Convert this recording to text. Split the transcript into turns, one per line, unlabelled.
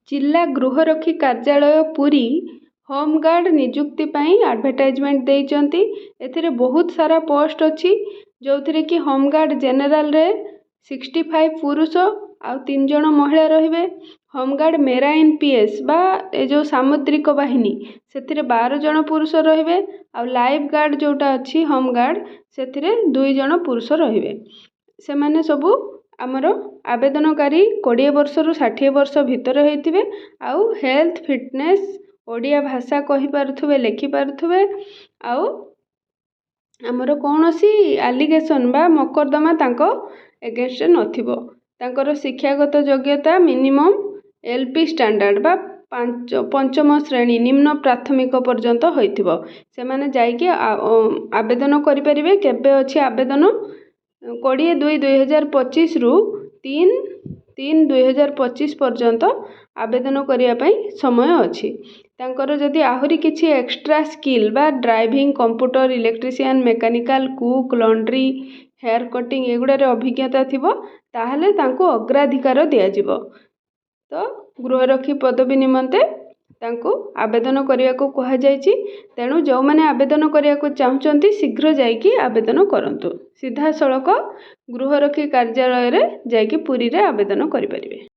जिला गृहरक्षी कार्यालय पुरी होमगार्ड नियुक्ति पाई एडवर्टाइजमेंट देइचंती। एथिरे बहुत सारा पोस्ट अच्छी जो थी कि होमगार्ड जेनेराल रे 65 पुरुष आउ 3 जन महिला रहिबे। होमगार्ड मेराइन पीएस बा ए जो सामुद्रिक बाहिनी से 12 जन पुरुष रहिबे। आउ लाइफ गार्ड जोटा अच्छी होमगार्ड से 2 जन पुरुष रहिबे। से माने सबू आमर आवेदनकारी 20 वर्ष रु 60 वर्ष भितर होइथिबे। आउ हेल्थ फिटनेस ओडिया भाषा कहि पारुथुबे लिखि पारुथुबे। आउ आमर कौनसी एलिगेशन बा मकद्दमा तांको एगेंस्ट नथिबो। तांकर शिक्षागत योग्यता मिनिमम एलपी स्टैंडर्ड बा पंचम श्रेणी निम्न प्राथमिक पर्यंत होइथिबो। से माने जाइके आवेदन करि परिबे। केबे अछि आवेदन 20/2/2025 रु 3/3/2025 पर्यंत आवेदन करिया पई समय अछि। तांकर जदि आहुरी किछि एक्स्ट्रा स्किल बा driving computer electrician mechanical cook laundry hair cutting एगुड़ारे अभिज्ञता थिबो ताहले तांको अग्राधिकार दिया जिवो। तो गृहरक्षी पदवी निमंते तांको आवेदन करियाको कहा जायछि। तेणु जो माने आवेदन करियाको चाहुचंती शीघ्र जाइकी आवेदन करंतु। सीधा सड़क गृहरक्षी कार्यालय रे जाइकी पुरी रे आवेदन करि परिबे।